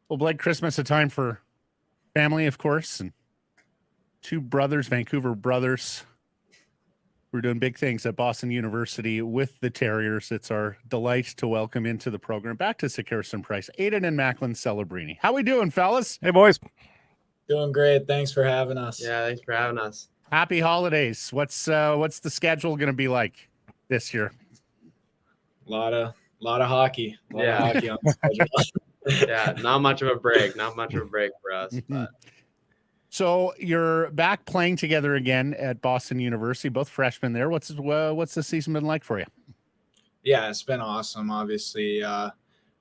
Well, Blake, Christmas a time for family, of course, and two brothers, Vancouver brothers. We're doing big things at Boston University with the Terriers. It's our delight to welcome into the program back to Securison Price, Aiden and Macklin Celebrini. How we doing, fellas? Hey, boys. Doing great. Thanks for having us. Yeah, thanks for having us. Happy holidays. What's the schedule going to be like this year? A lot of hockey. A lot of hockey on the schedule. Yeah, not much of a break. Not much of a break for us. But. So you're back playing together again at Boston University, both freshmen there. What's the season been like for you? Yeah, it's been awesome. Obviously,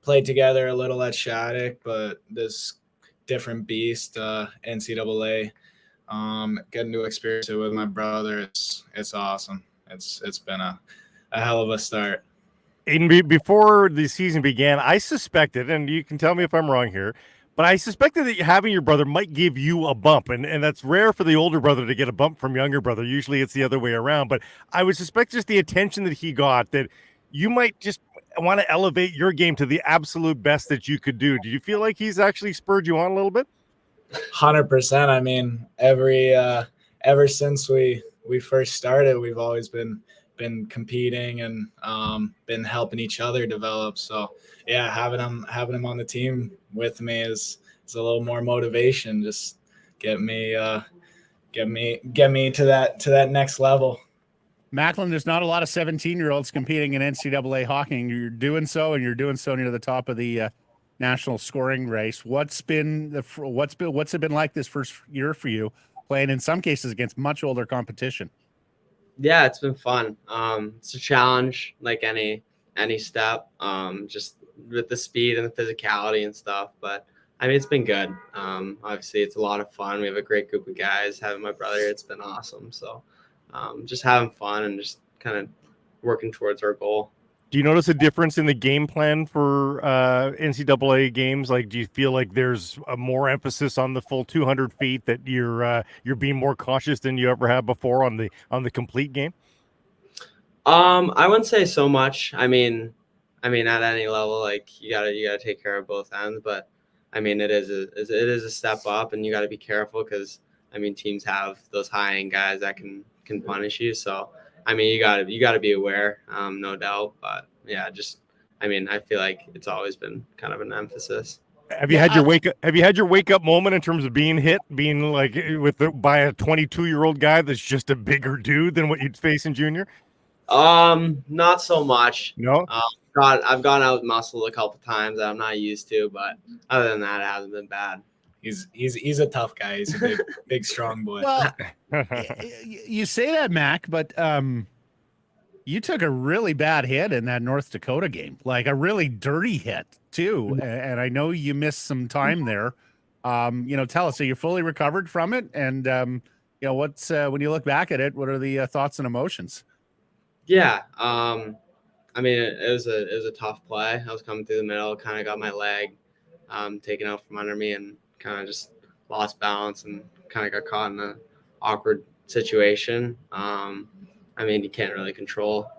played together a little at Shattuck, but this different beast, NCAA. Getting to experience it with my brother, it's awesome. It's been a hell of a start. Aiden, before the season began, I suspected, and you can tell me if I'm wrong here, but I suspected that having your brother might give you a bump, and that's rare for the older brother to get a bump from younger brother. Usually it's the other way around, but I would suspect just the attention that he got, that you might just want to elevate your game to the absolute best that you could do. Do you feel like he's actually spurred you on a little bit? 100%. I mean, ever since we first started, we've always been competing and been helping each other develop. So yeah, having him on the team with me is a little more motivation. Just get me to that next level. Macklin, there's not a lot of 17-year-olds competing in NCAA hockey. And you're doing so, and you're doing so near the top of the national scoring race. What's it been like this first year for you, playing in some cases against much older competition? Yeah, it's been fun. It's a challenge, like any step, just with the speed and the physicality and stuff. But I mean, it's been good. Obviously, it's a lot of fun. We have a great group of guys. Having my brother, it's been awesome. So, just having fun and just kind of working towards our goal. Do you notice a difference in the game plan for NCAA games? Like, do you feel like there's a more emphasis on the full 200 feet, that you're being more cautious than you ever have before on the complete game? I wouldn't say so much. I mean, at any level, like you gotta take care of both ends. But I mean, it is a step up, and you got to be careful because I mean, teams have those high end guys that can punish you. So. I mean, you gotta be aware, no doubt. But yeah, I feel like it's always been kind of an emphasis. Have you had your wake up moment in terms of being hit, being like by a 22-year-old guy that's just a bigger dude than what you'd face in junior? Not so much. No. I've gone out muscled a couple times that I'm not used to, but other than that, it hasn't been bad. He's a tough guy. He's a big strong boy. Well, you say that, Mac, but you took a really bad hit in that North Dakota game, like a really dirty hit too. And I know you missed some time there. Tell us, so you're fully recovered from it, and what's when you look back at it, what are the thoughts and emotions? Yeah, I mean, it was a tough play. I was coming through the middle, kind of got my leg taken out from under me, and kind of just lost balance and kind of got caught in an awkward situation. I mean, you can't really control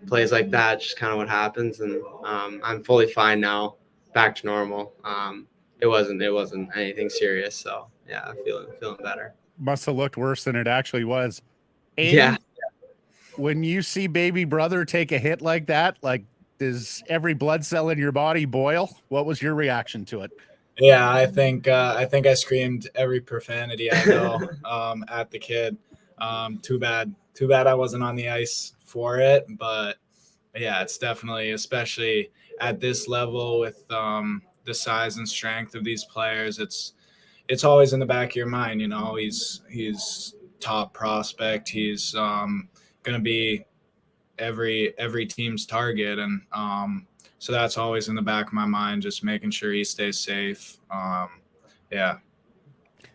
plays like that, just kind of what happens. And I'm fully fine now, back to normal. It wasn't anything serious. So yeah, I'm feeling better. Must have looked worse than it actually was. Aiden, yeah. When you see baby brother take a hit like that, like, does every blood cell in your body boil? What was your reaction to it? Yeah, I think I screamed every profanity I know at the kid. Too bad I wasn't on the ice for it. But yeah, it's definitely, especially at this level with the size and strength of these players, it's always in the back of your mind. He's top prospect. He's gonna be every team's target, and so that's always in the back of my mind, just making sure he stays safe. Yeah.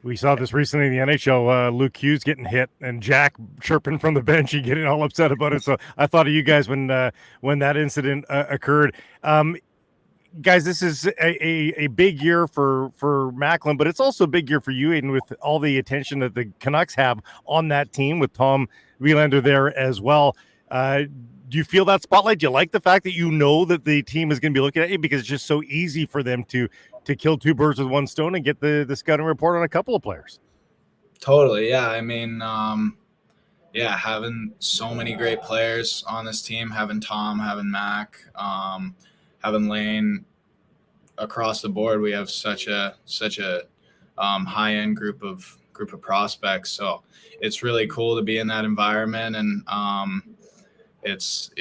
We saw this recently in the NHL, Luke Hughes getting hit and Jack chirping from the bench and getting all upset about it. So I thought of you guys when that incident occurred. Guys, this is a big year for Macklin, but it's also a big year for you, Aiden, with all the attention that the Canucks have on that team with Tom Wielander there as well. do you feel that spotlight? Do you like the fact that you know that the team is going to be looking at you because it's just so easy for them to kill two birds with one stone and get the scouting report on a couple of players? Totally. Yeah. I mean, yeah, having so many great players on this team, having Tom, having Mac, having Lane, across the board, we have such a high end group of prospects. So it's really cool to be in that environment, and it's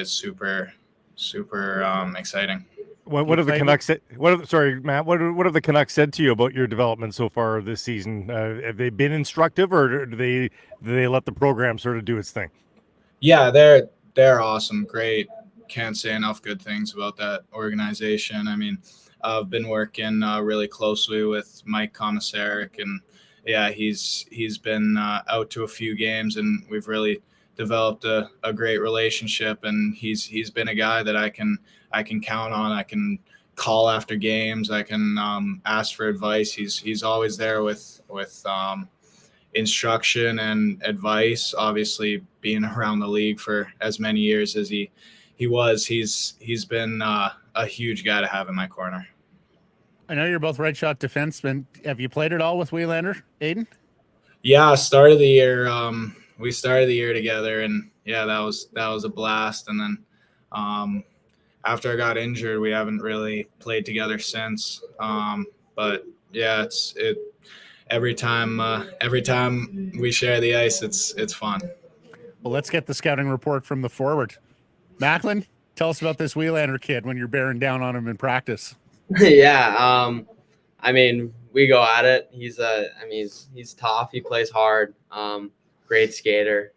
super exciting. What have the Canucks said? Sorry, Matt. What have the Canucks said to you about your development so far this season? Have they been instructive, or do they let the program sort of do its thing? Yeah, they're awesome, great. Can't say enough good things about that organization. I mean, I've been working really closely with Mike Komisarek, and yeah, he's been out to a few games, and we've really developed a great relationship. And he's been a guy that I can count on. I can call after games. I can ask for advice. He's always there with instruction and advice. Obviously, being around the league for as many years as he was, he's been a huge guy to have in my corner. I know you're both right shot defensemen. Have you played at all with Wielander, Aiden? Yeah, start of the year, we started the year together, and yeah, that was a blast. And then after I got injured, we haven't really played together since. But yeah, every time we share the ice, it's fun. Well, let's get the scouting report from the forward. Macklin, tell us about this Wielander kid when you're bearing down on him in practice. Yeah, I mean, we go at it. He's tough. He plays hard. Great skater.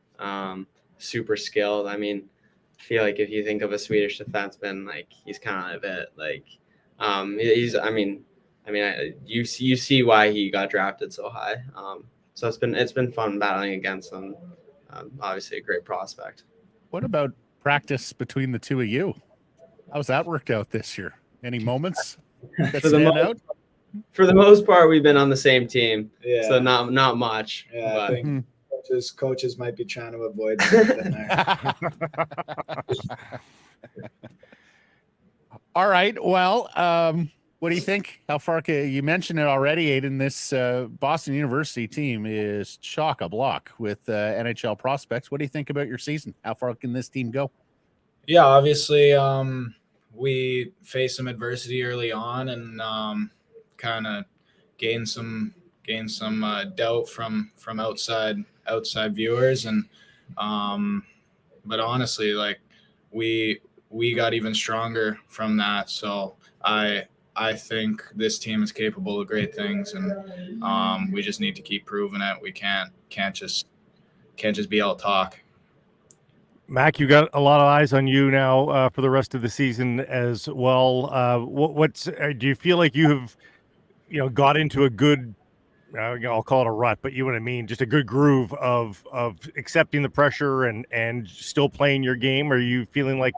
Super skilled. I mean, I feel like if you think of a Swedish defenseman, like he's kind of it. Like, you see why he got drafted so high. So it's been fun battling against him. Obviously, a great prospect. What about practice between the two of you? How's that worked out this year? Any moments that stand out? For the most part, we've been on the same team, Yeah. so not much. Yeah, but. I think coaches might be trying to avoid something there. All right. Well, what do you think? How far you mentioned it already, Aiden? This Boston University team is chock-a-block with NHL prospects. What do you think about your season? How far can this team go? Yeah, obviously, we faced some adversity early on, and kind of gained some doubt from outside viewers, and but honestly, like we got even stronger from that. So I think this team is capable of great things, and we just need to keep proving it. We can't just be out talk. Mac, you got a lot of eyes on you now for the rest of the season as well. Do you feel like you have, got into a good, I'll call it a rut, but you know what I mean, just a good groove of accepting the pressure and still playing your game? Are you feeling like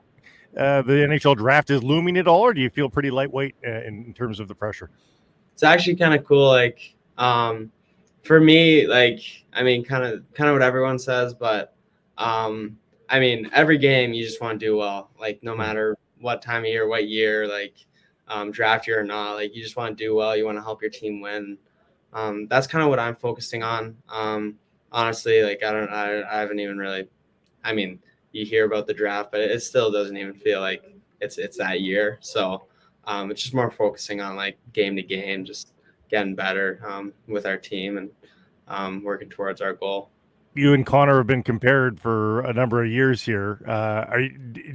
the NHL draft is looming at all, or do you feel pretty lightweight in terms of the pressure? It's actually kind of cool. Like, for me, like, I mean, kind of what everyone says, but I mean, every game you just want to do well, like no matter what time of year, what year, like draft year or not, like you just want to do well. You want to help your team win. That's kind of what I'm focusing on. Honestly, like I haven't even really, I mean, you hear about the draft, but it still doesn't even feel like it's that year. So it's just more focusing on like game to game, just getting better with our team and working towards our goal. You and Connor have been compared for a number of years here.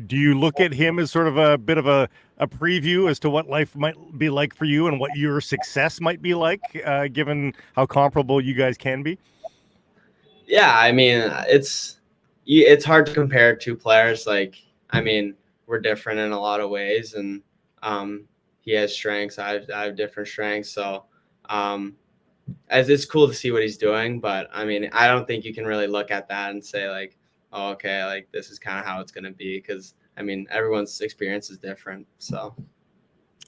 Do you look at him as sort of a bit of a preview as to what life might be like for you and what your success might be like, given how comparable you guys can be? Yeah, I mean, it's hard to compare two players. Like, I mean, we're different in a lot of ways, and he has strengths. I have different strengths. So, as it's cool to see what he's doing, but I mean, I don't think you can really look at that and say like, oh, okay, like this is kind of how it's going to be. Cause I mean, everyone's experience is different. So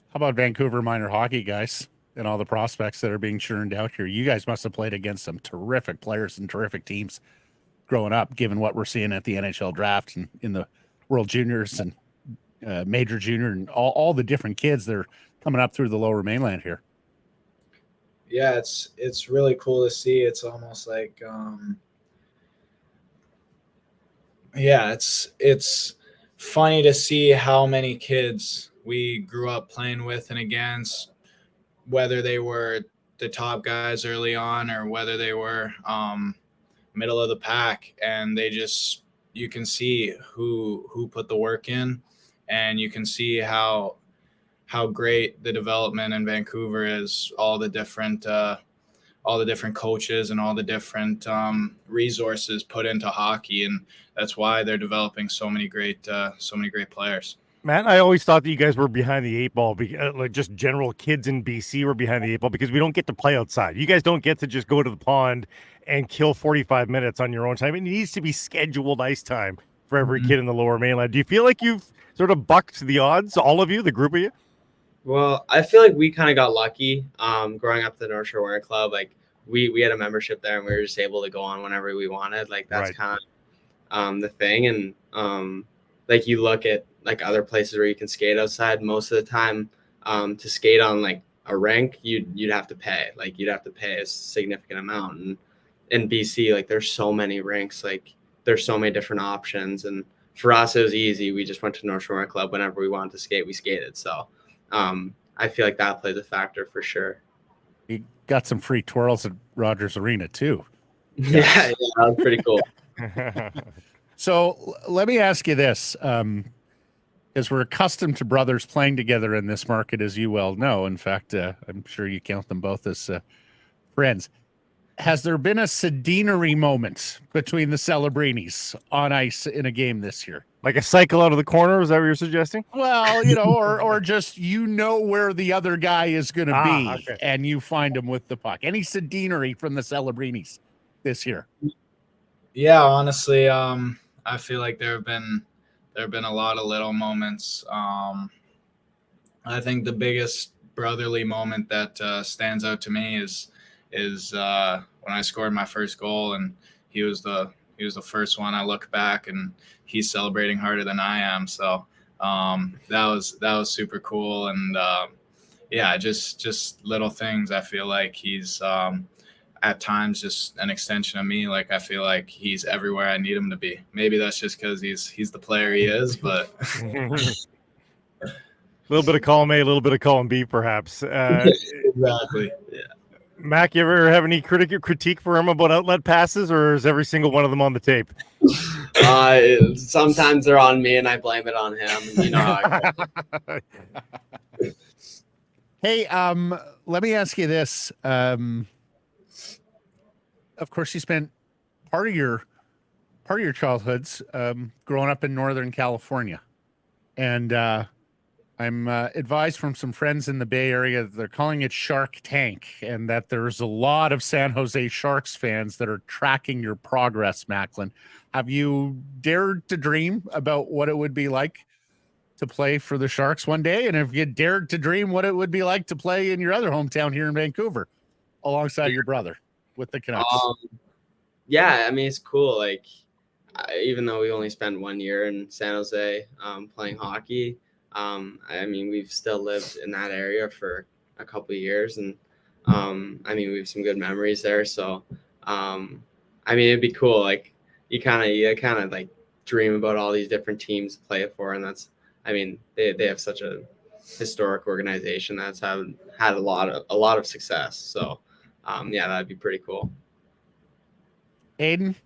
how about Vancouver minor hockey guys and all the prospects that are being churned out here? You guys must've played against some terrific players and terrific teams. growing up, given what we're seeing at the NHL Draft and in the World Juniors and Major Junior and all the different kids that are coming up through the Lower Mainland here. Yeah, it's really cool to see. It's almost like it's funny to see how many kids we grew up playing with and against, whether they were the top guys early on or whether they were middle of the pack, and you can see who put the work in, and you can see how great the development in Vancouver is, all the different coaches and all the different resources put into hockey, and that's why they're developing so many great players. Matt, I always thought that you guys were behind the eight ball, like just general kids in BC were behind the eight ball because we don't get to play outside. You guys don't get to just go to the pond and kill 45 minutes on your own time. It needs to be scheduled ice time for every kid in the Lower Mainland. Do you feel like you've sort of bucked the odds, all of you, the group of you? Well, I feel like we kind of got lucky growing up at the North Shore Winter Club. Like we had a membership there and we were just able to go on whenever we wanted. Like that's kind of the thing. And like you look at like other places where you can skate outside, most of the time to skate on like a rink, you'd have to pay. Like you'd have to pay a significant amount. And in BC, like there's so many rinks, like there's so many different options. And for us, it was easy. We just went to North Shore Winter Club whenever we wanted to skate, we skated. So I feel like that plays a factor for sure. You got some free twirls at Rogers Arena too. Yeah, that was pretty cool. So let me ask you this, because we're accustomed to brothers playing together in this market, as you well know. In fact, I'm sure you count them both as friends. Has there been a Cedinery moment between the Celebrinis on ice in a game this year? Like a cycle out of the corner? Is that what you're suggesting? Well, or just where the other guy is going to be, and you find him with the puck. Any Cedinery from the Celebrinis this year? Yeah, honestly, I feel like there have been a lot of little moments. I think the biggest brotherly moment that stands out to me is when I scored my first goal, and he was the first one. I look back and he's celebrating harder than I am. So that was super cool. And just little things. I feel like he's at times just an extension of me. Like I feel like he's everywhere I need him to be. Maybe that's just because he's the player he is, but a little bit of column A, a little bit of column B, perhaps. Exactly. Yeah. Mac, you ever have any critique for him about outlet passes, or is every single one of them on the tape? Sometimes they're on me and I blame it on him. You know how I go. Hey, let me ask you this. Of course, you spent part of your childhoods growing up in Northern California, and I'm advised from some friends in the Bay Area that they're calling it Shark Tank, and that there's a lot of San Jose Sharks fans that are tracking your progress, Macklin. Have you dared to dream about what it would be like to play for the Sharks one day? And have you dared to dream what it would be like to play in your other hometown here in Vancouver alongside your brother with the Canucks? Yeah, I mean, it's cool. Like, even though we only spent 1 year in San Jose playing hockey, I mean, we've still lived in that area for a couple of years, and I mean, we have some good memories there. So, I mean, it'd be cool. Like, you kind of like dream about all these different teams to play for, and that's, I mean, they have such a historic organization that's had a lot of success. So, yeah, that'd be pretty cool. Aiden,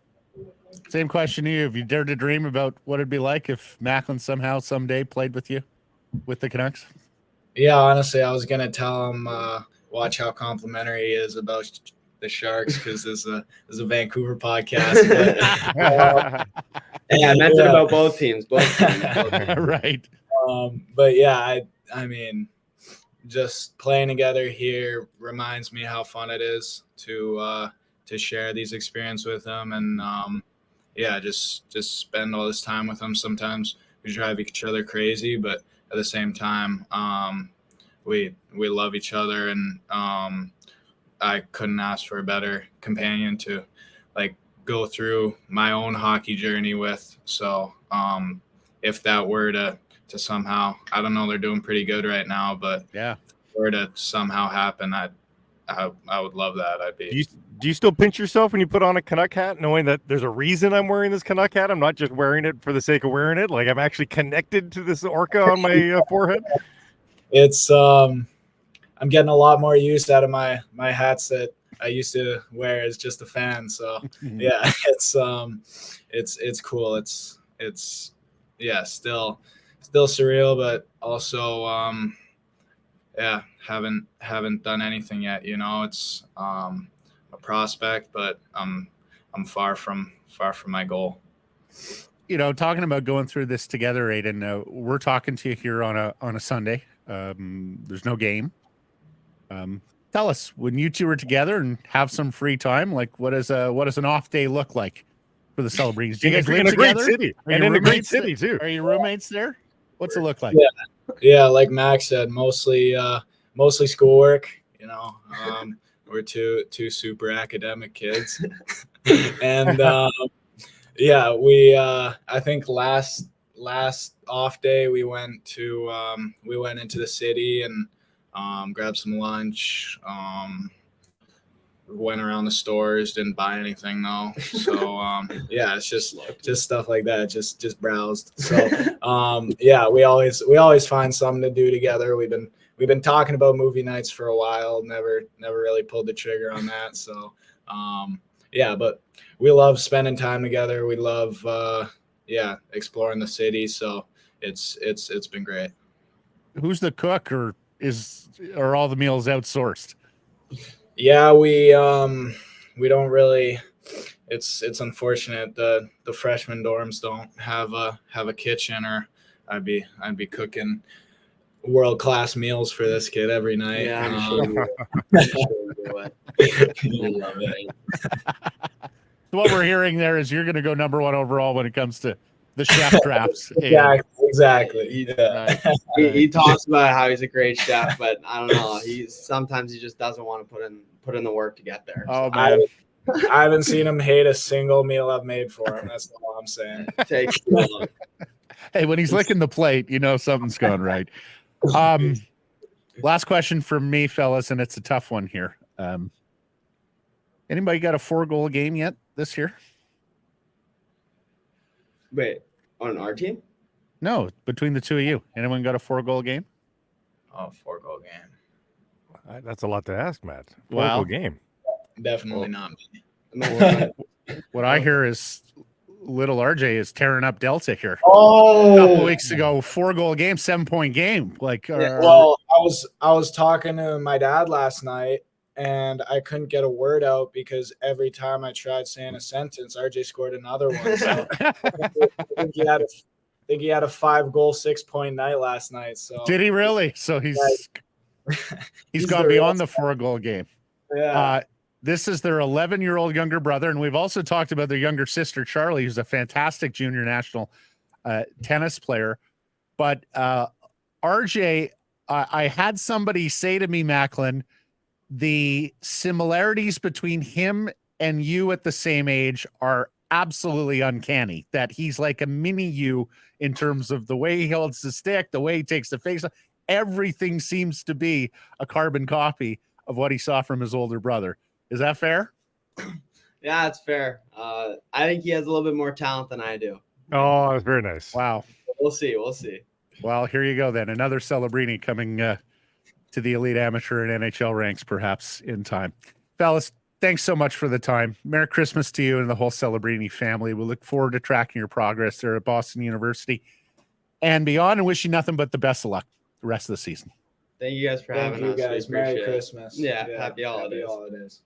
same question to you. Have you dared to dream about what it'd be like if Macklin somehow someday played with you with the Canucks? Yeah, honestly, I was gonna tell him watch how complimentary he is about the Sharks, because this is a Vancouver podcast. But, yeah, I meant it about both teams. Right. But yeah, I mean, just playing together here reminds me how fun it is to share these experiences with them, and yeah, just spend all this time with them. Sometimes we drive each other crazy, but at the same time, we love each other, and I couldn't ask for a better companion to like go through my own hockey journey with. So if that were to somehow, I don't know, they're doing pretty good right now, but Yeah. if it were to somehow happen, I would love that. Do you still pinch yourself when you put on a Canuck hat, knowing that there's a reason I'm wearing this Canuck hat? I'm not just wearing it for the sake of wearing it. Like, I'm actually connected to this orca on my forehead. It's I'm getting a lot more use out of my hats that I used to wear as just a fan. So yeah, it's cool. It's yeah, still surreal, but also yeah, haven't done anything yet. You know, it's a prospect, but I'm far from my goal. You know, talking about going through this together, Aiden, we're talking to you here on a Sunday. There's no game. Tell us, when you two are together and have some free time, like what does an off day look like for the Celebrinis? Do you guys live in a great together? city, and in a great city too. Are your roommates there? What's it look like? Yeah, like Max said, mostly schoolwork. You know, we're two super academic kids, and yeah, we I think last off day we went into the city and grabbed some lunch. Went around the stores, didn't buy anything though. So yeah, it's just stuff like that. Just browsed. So yeah, we always find something to do together. We've been talking about movie nights for a while. Never really pulled the trigger on that. So yeah, but we love spending time together. We love yeah, exploring the city. So it's been great. Who's the cook, or are all the meals outsourced? Yeah, we don't really. It's unfortunate the freshman dorms don't have a kitchen, or I'd be cooking world-class meals for this kid every night. Yeah, I'm sure you would. You love it. So what we're hearing there is you're going to go number 1 overall when it comes to the chef drafts. Exactly. Yeah. He talks about how he's a great chef, but I don't know. Sometimes he just doesn't want to put in the work to get there. Oh man, I haven't seen him hate a single meal I've made for him. That's all I'm saying. It takes too long. Hey, when he's licking the plate, you know something's going right. Last question from me, fellas, and it's a tough one here. Anybody got a 4-goal game yet this year? Wait, on our team? No, between the two of you. Anyone got a 4-goal game? Oh, 4-goal game. That's a lot to ask, Matt. Wow. Game. Definitely not me. What I hear is little RJ is tearing up Delta here. Oh, A couple weeks ago, 4-goal game, 7-point game. Like, well, I was talking to my dad last night, and I couldn't get a word out because every time I tried saying a sentence, RJ scored another one. So I think he had a 5-goal, 6-point night last night. So did he really? So he's gone beyond the 4-goal game. Yeah. This is their 11-year-old younger brother, and we've also talked about their younger sister, Charlie, who's a fantastic junior national tennis player. But RJ, I had somebody say to me, Macklin, the similarities between him and you at the same age are absolutely uncanny, that he's like a mini you in terms of the way he holds the stick, the way he takes the face. Everything seems to be a carbon copy of what he saw from his older brother. Is that fair? Yeah, it's fair. I think he has a little bit more talent than I do. Oh, that's very nice. Wow. We'll see. Well, here you go then. Another Celebrini coming to the elite amateur and NHL ranks perhaps in time. Fellas, thanks so much for the time. Merry Christmas to you and the whole Celebrini family. We look forward to tracking your progress there at Boston University and beyond, and wish you nothing but the best of luck the rest of the season. Thank you guys for having us. Guys. We Merry appreciate it. Christmas. Yeah, happy holidays. Happy holidays.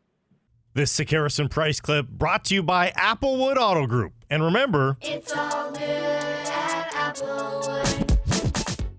This Sick Harrison Price clip brought to you by Applewood Auto Group. And remember, It's all good at Applewood.